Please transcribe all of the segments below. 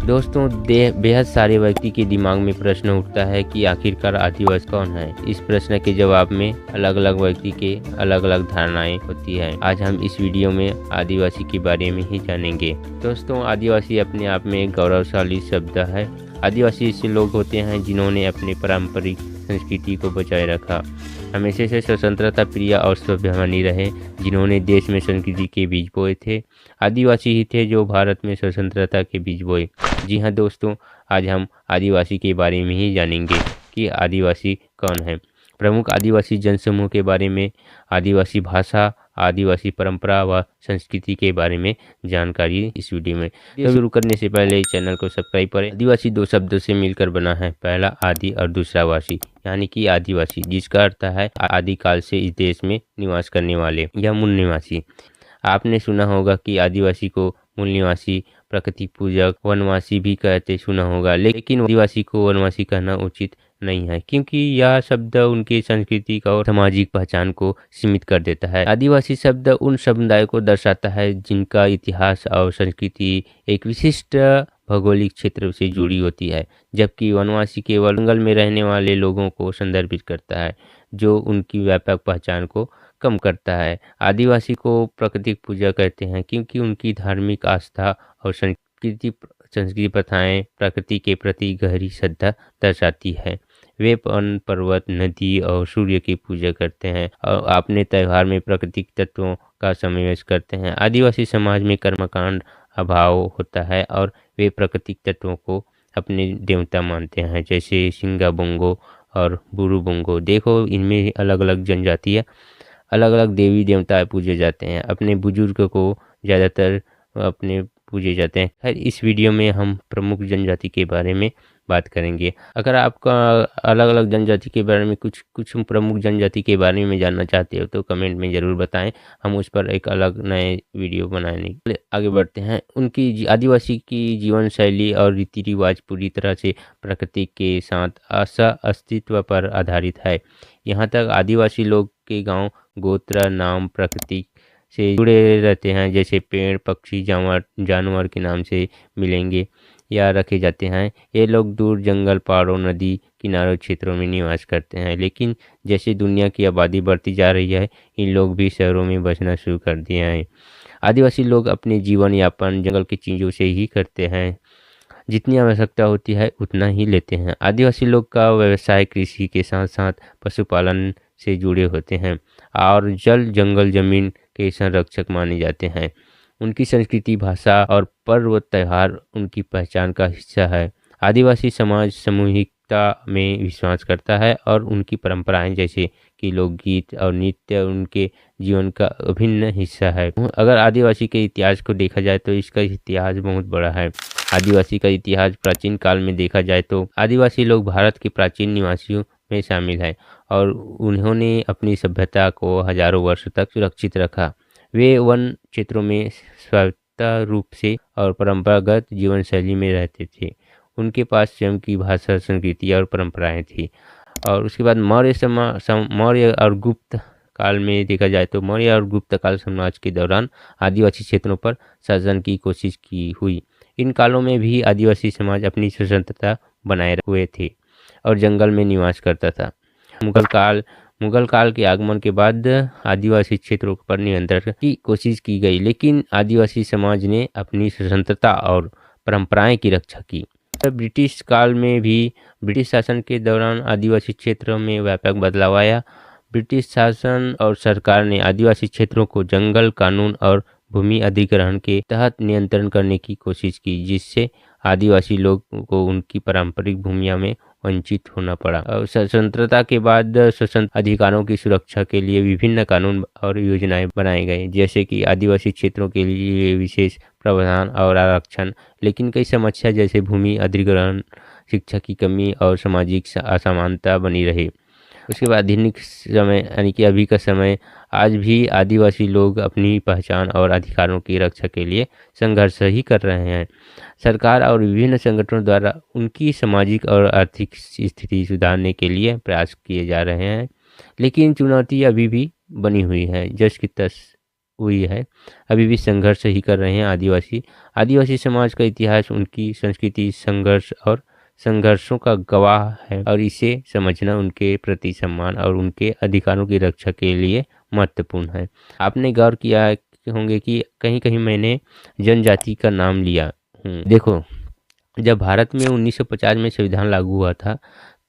दोस्तों बेहद सारे व्यक्ति के दिमाग में प्रश्न उठता है कि आखिरकार आदिवासी कौन है। इस प्रश्न के जवाब में अलग अलग व्यक्ति के अलग अलग धारणाएं होती हैं। आज हम इस वीडियो में आदिवासी के बारे में ही जानेंगे। दोस्तों, आदिवासी अपने आप में एक गौरवशाली शब्द है। आदिवासी ऐसे लोग होते हैं जिन्होंने अपनी पारंपरिक संस्कृति को बचाए रखा, हमेशा से स्वतंत्रता प्रिय और स्वाभिमानी रहे, जिन्होंने देश में संस्कृति के बीज बोए थे। आदिवासी ही थे जो भारत में स्वतंत्रता के बीज बोए। जी हाँ दोस्तों, आज हम आदिवासी के बारे में ही जानेंगे कि आदिवासी कौन है। प्रमुख आदिवासी जनसमूह के बारे में, आदिवासी भाषा, आदिवासी परंपरा व संस्कृति के बारे में जानकारी इस वीडियो में। तो शुरू करने से पहले चैनल को सब्सक्राइब करें। आदिवासी दो शब्दों से मिलकर बना है, पहला आदि और दूसरा वासी, यानी कि आदिवासी, जिसका अर्थ है आदिकाल से इस देश में निवास करने वाले या मूल निवासी। आपने सुना होगा कि आदिवासी को मूल निवासी, प्रकृति पूजक, वनवासी भी कहते सुना होगा, लेकिन आदिवासी को वनवासी कहना उचित नहीं है, क्योंकि यह शब्द उनकी सांस्कृतिक और सामाजिक पहचान को सीमित कर देता है। आदिवासी शब्द उन समुदायों को दर्शाता है जिनका इतिहास और संस्कृति एक विशिष्ट भौगोलिक क्षेत्र से जुड़ी होती है, जबकि वनवासी केवल जंगल में रहने वाले लोगों को संदर्भित करता है, जो उनकी व्यापक पहचान को कम करता है। आदिवासी को प्राकृतिक पूजा कहते हैं क्योंकि उनकी धार्मिक आस्था और संस्कृति प्रथाएं प्रकृति के प्रति गहरी श्रद्धा दर्शाती है। वे वन, पर्वत, नदी और सूर्य की पूजा करते हैं और अपने त्यौहार में प्राकृतिक तत्वों का समावेश करते हैं। आदिवासी समाज में कर्मकांड अभाव होता है और वे प्राकृतिक तत्वों को अपने देवता मानते हैं, जैसे सिंगा बोंगो और बुरु बोंगो। देखो, इनमें अलग अलग जनजातियाँ, अलग अलग देवी देवता पूजे जाते हैं। अपने बुजुर्ग को ज़्यादातर अपने पूजे जाते हैं। खैर, इस वीडियो में हम प्रमुख जनजाति के बारे में बात करेंगे। अगर आपका अलग अलग जनजाति के बारे में कुछ प्रमुख जनजाति के बारे में जानना चाहते हो तो कमेंट में ज़रूर बताएं, हम उस पर एक अलग नए वीडियो बनाने के लिए आगे बढ़ते हैं। उनकी आदिवासी की जीवन शैली और रीति रिवाज पूरी तरह से प्रकृति के साथ अस्तित्व पर आधारित है। यहाँ तक आदिवासी लोग के गाँव, गोत्र, नाम प्रकृति से जुड़े रहते हैं, जैसे पेड़, पक्षी, जानवर के नाम से मिलेंगे या रखे जाते हैं। ये लोग दूर जंगल, पहाड़ों, नदी किनारों क्षेत्रों में निवास करते हैं, लेकिन जैसे दुनिया की आबादी बढ़ती जा रही है, इन लोग भी शहरों में बसना शुरू कर दिए हैं। आदिवासी लोग अपने जीवन यापन जंगल की चीज़ों से ही करते हैं, जितनी आवश्यकता होती है उतना ही लेते हैं। आदिवासी लोग का व्यवसाय कृषि के साथ साथ पशुपालन से जुड़े होते हैं और जल, जंगल, जमीन के संरक्षक माने जाते हैं। उनकी संस्कृति, भाषा और पर्व त्यौहार उनकी पहचान का हिस्सा है। आदिवासी समाज सामूहिकता में विश्वास करता है और उनकी परंपराएं जैसे कि लोकगीत और नृत्य उनके जीवन का अभिन्न हिस्सा है। अगर आदिवासी के इतिहास को देखा जाए तो इसका इतिहास बहुत बड़ा है। आदिवासी का इतिहास प्राचीन काल में देखा जाए तो आदिवासी लोग भारत के प्राचीन निवासियों में शामिल हैं और उन्होंने अपनी सभ्यता को हजारों वर्ष तक सुरक्षित रखा। वे वन क्षेत्रों में स्वायत्त रूप से और परंपरागत जीवन शैली में रहते थे। उनके पास स्वयं की भाषा, संस्कृति और परंपराएं थी। और उसके बाद मौर्य और गुप्त काल में देखा जाए तो मौर्य और गुप्त काल समाज के दौरान आदिवासी क्षेत्रों पर शासन की कोशिश की हुई। इन कालों में भी आदिवासी समाज अपनी स्वतंत्रता बनाए हुए थे और जंगल में निवास करता था। मुगल काल के आगमन के बाद आदिवासी क्षेत्रों पर नियंत्रण की कोशिश की गई, लेकिन आदिवासी समाज ने अपनी स्वतंत्रता और परंपराएं की रक्षा की। ब्रिटिश काल में भी ब्रिटिश शासन के दौरान आदिवासी क्षेत्रों में व्यापक बदलाव आया। ब्रिटिश शासन और सरकार ने आदिवासी क्षेत्रों को जंगल कानून और भूमि अधिग्रहण के तहत नियंत्रण करने की कोशिश की, जिससे आदिवासी लोगों को उनकी पारंपरिक भूमियों में वंचित होना पड़ा। और स्वतंत्रता के बाद स्वतंत्र अधिकारों की सुरक्षा के लिए विभिन्न कानून और योजनाएं बनाए गए, जैसे कि आदिवासी क्षेत्रों के लिए विशेष प्रावधान और आरक्षण। लेकिन कई समस्या जैसे भूमि अधिग्रहण, शिक्षा की कमी और सामाजिक असमानता बनी रही। उसके बाद आधुनिक समय यानी कि अभी का समय, आज भी आदिवासी लोग अपनी पहचान और अधिकारों की रक्षा के लिए संघर्ष ही कर रहे हैं। सरकार और विभिन्न संगठनों द्वारा उनकी सामाजिक और आर्थिक स्थिति सुधारने के लिए प्रयास किए जा रहे हैं, लेकिन चुनौती अभी भी बनी हुई है। जस की तस हुई है, अभी भी संघर्ष ही कर रहे हैं आदिवासी। आदिवासी समाज का इतिहास उनकी संस्कृति, संघर्ष और संघर्षों का गवाह है और इसे समझना उनके प्रति सम्मान और उनके अधिकारों की रक्षा के लिए महत्वपूर्ण है। आपने गौर किया होंगे कि कहीं कहीं मैंने जनजाति का नाम लिया हूँ। देखो, जब भारत में 1950 में संविधान लागू हुआ था,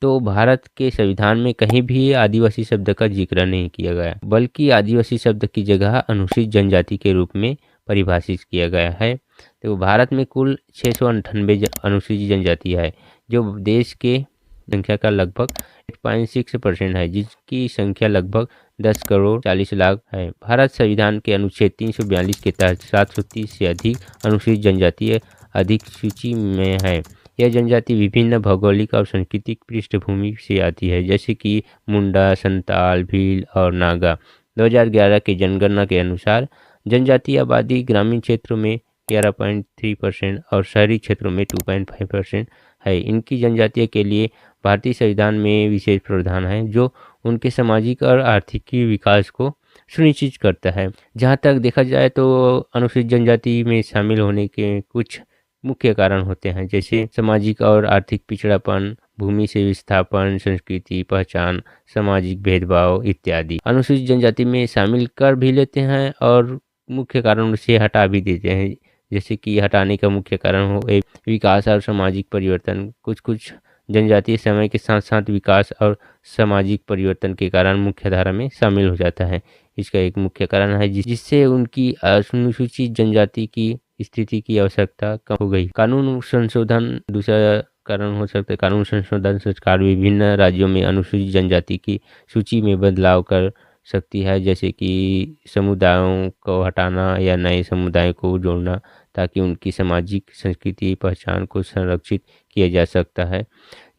तो भारत के संविधान में कहीं भी आदिवासी शब्द का जिक्र नहीं किया गया, बल्कि आदिवासी शब्द की जगह अनुसूचित जनजाति के रूप में परिभाषित किया गया है। तो भारत में कुल 698 अनुसूचित जनजाति है, जो देश के संख्या का लगभग 8.6% है, जिसकी संख्या लगभग 10 करोड़ 40 लाख है। भारत संविधान के अनुच्छेद 342 के तहत 730 से अधिक अनुसूचित जनजाति अधिक सूची में है। यह जनजाति विभिन्न भौगोलिक और सांस्कृतिक पृष्ठभूमि से आती है, जैसे कि मुंडा, संताल, भील और नागा। 2011 के जनगणना के अनुसार जनजातीय आबादी ग्रामीण क्षेत्रों में 11.3% और शहरी क्षेत्रों में 2.5% है। इनकी जनजातीय के लिए भारतीय संविधान में विशेष प्रावधान है, जो उनके सामाजिक और आर्थिक विकास को सुनिश्चित करता है। जहाँ तक देखा जाए तो अनुसूचित जनजाति में शामिल होने के कुछ मुख्य कारण होते हैं, जैसे सामाजिक और आर्थिक पिछड़ापन, भूमि से विस्थापन, संस्कृति, पहचान, सामाजिक भेदभाव इत्यादि। अनुसूचित जनजाति में शामिल कर भी लेते हैं और मुख्य कारण से हटा भी देते हैं, जैसे कि हटाने का मुख्य कारण हो एक विकास और सामाजिक परिवर्तन। कुछ जनजातीय समय के साथ साथ विकास और सामाजिक परिवर्तन के कारण मुख्य धारा में शामिल हो जाता है। इसका एक मुख्य कारण है जिससे उनकी अनुसूचित जनजाति की स्थिति की आवश्यकता कम हो गई। कानून संशोधन दूसरा कारण हो सकता है। कानून संशोधन सरकार विभिन्न राज्यों में अनुसूचित जनजाति की सूची में बदलाव कर सकती है, जैसे कि समुदायों को हटाना या नए समुदायों को जोड़ना, ताकि उनकी सामाजिक संस्कृति पहचान को संरक्षित किया जा सकता है।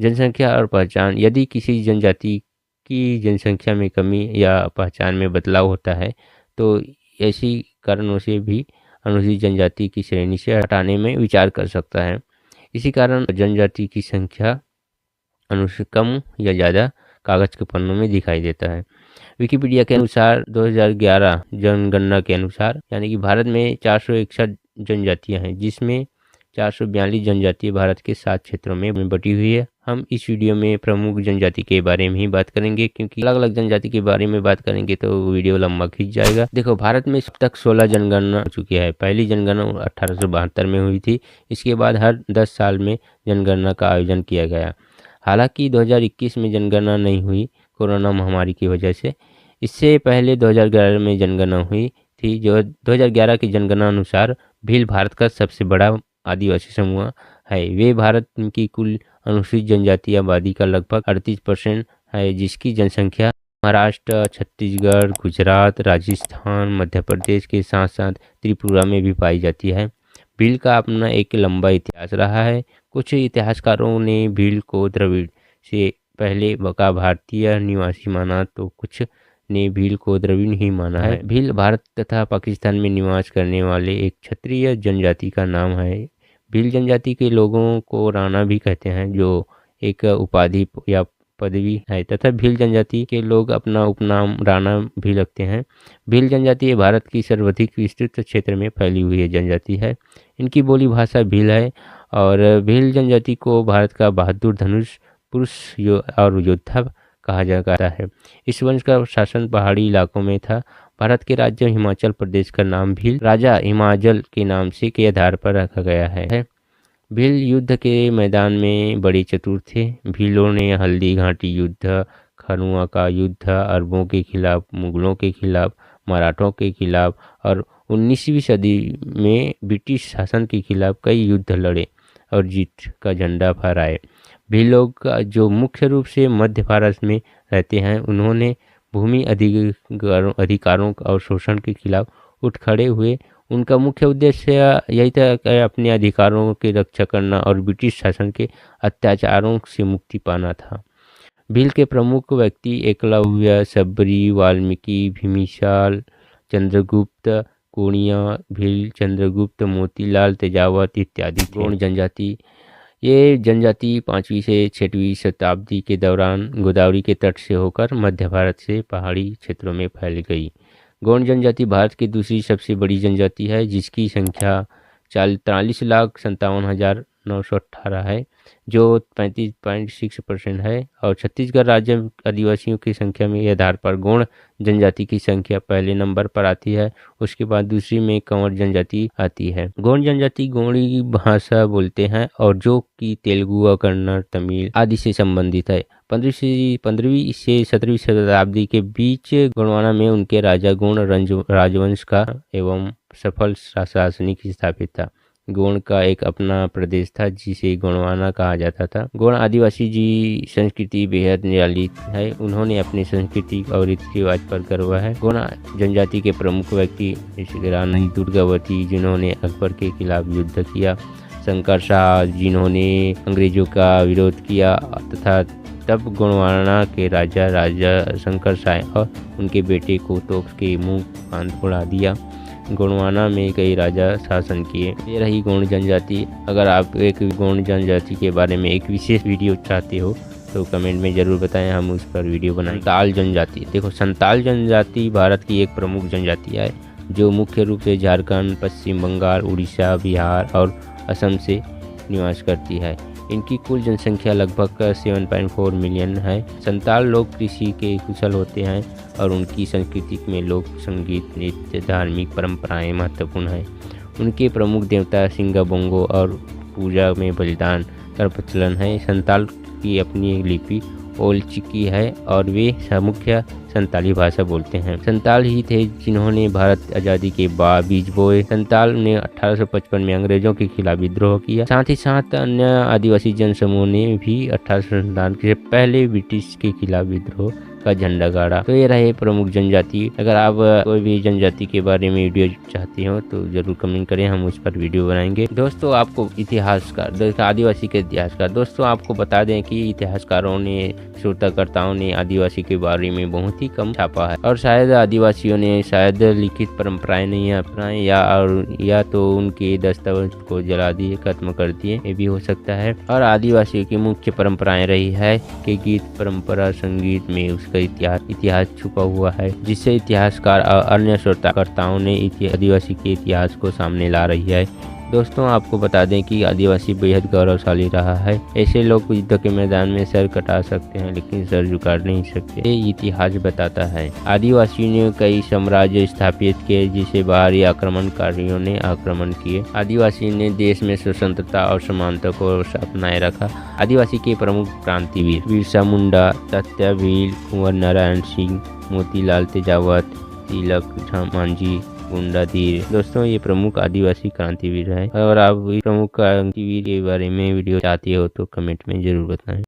जनसंख्या और पहचान, यदि किसी जनजाति की जनसंख्या में कमी या पहचान में बदलाव होता है, तो ऐसी कारणों से भी अनुसूचित जनजाति की श्रेणी से हटाने में विचार कर सकता है। इसी कारण जनजाति की संख्या अनुसूचित कम या ज़्यादा कागज के पन्नों में दिखाई देता है। विकिपीडिया के अनुसार 2011 जनगणना के अनुसार यानी कि भारत में 461 जनजातियां हैं, जिसमें 442 जनजाति भारत के 7 क्षेत्रों में बटी हुई है। हम इस वीडियो में प्रमुख जनजाति के बारे में ही बात करेंगे, क्योंकि अलग अलग जनजाति के बारे में बात करेंगे तो वीडियो लंबा खींच जाएगा। देखो, भारत में अब तक 16 जनगणना हो चुकी है। पहली जनगणना 1872 में हुई थी। इसके बाद हर 10 साल में जनगणना का आयोजन किया गया। हालांकि 2021 में जनगणना नहीं हुई कोरोना महामारी की वजह से। इससे पहले 2011 में जनगणना हुई थी। जो 2011 की जनगणना अनुसार भील भारत का सबसे बड़ा आदिवासी समूह है। वे भारत की कुल अनुसूचित जनजाति आबादी का लगभग 38% है, जिसकी जनसंख्या महाराष्ट्र, छत्तीसगढ़, गुजरात, राजस्थान, मध्य प्रदेश के साथ साथ त्रिपुरा में भी पाई जाती है। भील का अपना एक लंबा इतिहास रहा है। कुछ इतिहासकारों ने भील को द्रविड़ से पहले का भारतीय निवासी माना, तो कुछ ने भील को द्रविड़ ही माना है। भील भारत तथा पाकिस्तान में निवास करने वाले एक क्षत्रिय जनजाति का नाम है। भील जनजाति के लोगों को राणा भी कहते हैं, जो एक उपाधि या पदवी है, तथा भील जनजाति के लोग अपना उपनाम राणा भी रखते हैं। भील जनजाति भारत की सर्वाधिक विस्तृत क्षेत्र में फैली हुई है जनजाति है। इनकी बोली भाषा भील है और भील जनजाति को भारत का बहादुर धनुष पुरुष और योद्धा कहा जाता है। इस वंश का शासन पहाड़ी इलाकों में था। भारत के राज्य हिमाचल प्रदेश का नाम भील राजा हिमाचल के नाम से के आधार पर रखा गया है। भील युद्ध के मैदान में बड़े चतुर थे। भीलों ने हल्दी घाटी युद्ध, खनुआ का युद्ध, अरबों के खिलाफ, मुगलों के खिलाफ, मराठों के खिलाफ और 19वीं सदी में ब्रिटिश शासन के खिलाफ कई युद्ध लड़े और जीत का झंडा फहराए। भील लोग जो मुख्य रूप से मध्य भारत में रहते हैं, उन्होंने भूमि अधिकारों और शोषण के खिलाफ उठ खड़े हुए। उनका मुख्य उद्देश्य यही था कि अपने अधिकारों की रक्षा करना और ब्रिटिश शासन के अत्याचारों से मुक्ति पाना था। भील के प्रमुख व्यक्ति एकलव्य, सबरी, वाल्मीकि, भीमिसाल, चंद्रगुप्त, कोणिया, भील, चंद्रगुप्त, मोतीलाल, तेजावत इत्यादि। गोंड जनजाति, ये जनजाति 5वीं से 6वीं शताब्दी के दौरान गोदावरी के तट से होकर मध्य भारत से पहाड़ी क्षेत्रों में फैल गई। गौड़ जनजाति भारत की दूसरी सबसे बड़ी जनजाति है, जिसकी संख्या 43,57,918 है, जो 35.6% है। और छत्तीसगढ़ राज्य में आदिवासियों की संख्या में आधार पर गौड़ जनजाति की संख्या पहले नंबर पर आती है। उसके बाद दूसरी में कंवर जनजाति आती है। गौड़ जनजाति गौड़ी भाषा बोलते हैं और जो कि तेलुगु और कन्नड़, तमिल आदि से संबंधित है। 15वीं से 17वीं शताब्दी के बीच गोंडवाना में उनके राजा गौड़ राजवंश का एवं सफल प्रशासनिक स्थापित था। गौड़ का एक अपना प्रदेश था जिसे गोंडवाना कहा जाता था। गौड़ आदिवासी जी संस्कृति बेहद निराली है। उन्होंने अपनी संस्कृति और रीति रिवाज पर गर्व है। गौड़ जनजाति के प्रमुख व्यक्ति जैसे रानी दुर्गावती, जिन्होंने अकबर के खिलाफ युद्ध किया, शंकर शाह, जिन्होंने अंग्रेजों का विरोध किया, तथा तब गोंडवाना के राजा शंकर शाह और उनके बेटे को तोप के मुंह बांध उड़ा दिया। गोंडवाना में कई राजा शासन किए। ये रही गौड़ जनजाति। अगर आप एक गौड़ जनजाति के बारे में एक विशेष वीडियो चाहते हो तो कमेंट में ज़रूर बताएं, हम उस पर वीडियो बनाएं। संताल जनजाति, देखो संताल जनजाति भारत की एक प्रमुख जनजाति है जो मुख्य रूप से झारखंड, पश्चिम बंगाल, उड़ीसा, बिहार और असम से निवास करती है। इनकी कुल जनसंख्या लगभग 7.4 मिलियन है। संताल लोग कृषि के कुशल होते हैं और उनकी संस्कृति में लोक संगीत, नृत्य, धार्मिक परंपराएं महत्वपूर्ण हैं। उनके प्रमुख देवता सिंगा बोंगो और पूजा में बलिदान का प्रचलन है। संताल की अपनी लिपि ओलचिकी है और वे मुख्य संताली भाषा बोलते हैं। संताल ही थे जिन्होंने भारत आज़ादी के बाद बीज बोए। संताल ने 1855 में अंग्रेजों के खिलाफ विद्रोह किया। साथ ही साथ अन्य आदिवासी जनसमूह ने भी 1857 से पहले ब्रिटिश के खिलाफ विद्रोह का झंडा गाड़ा। तो ये रहे प्रमुख जनजाति। अगर आप कोई भी जनजाति के बारे में वीडियो चाहते हो तो जरूर कमेंट करें, हम उस पर वीडियो बनाएंगे। दोस्तों आपको इतिहासकार, आदिवासी के इतिहासकार, दोस्तों आपको बता दें कि इतिहासकारों ने, शोधकर्ताओं ने आदिवासी के बारे में बहुत ही कम छापा है और शायद आदिवासियों ने शायद लिखित परंपराएं नहीं अपनाई या तो उनके दस्तावेज को जला दिए, खत्म कर दिए, ये भी हो सकता है। और आदिवासियों की मुख्य परंपराएं रही है कि गीत, परंपरा, संगीत में उसका इतिहास छुपा हुआ है, जिससे इतिहासकार और अन्य शोधकर्ताओं ने आदिवासी के इतिहास को सामने ला रही है। दोस्तों आपको बता दें कि आदिवासी बेहद गौरवशाली रहा है। ऐसे लोग युद्ध के मैदान में सर कटा सकते हैं लेकिन सर झुका नहीं सकते, ये इतिहास बताता है। आदिवासियों ने कई साम्राज्य स्थापित किए जिसे बाहरी आक्रमणकारियों ने आक्रमण किए। आदिवासी ने देश में स्वतंत्रता और समानता को अपनाए रखा। आदिवासी के प्रमुख क्रांतिवीर बिरसा मुंडा, तात्या भील, कुंवर नारायण सिंह, मोतीलाल तेजावत, तिलक मांझी, गुंडाधीर। दोस्तों ये प्रमुख आदिवासी क्रांतिवीर है। और आप प्रमुख क्रांतिवीर के बारे में वीडियो चाहते हो तो कमेंट में जरूर बताएं।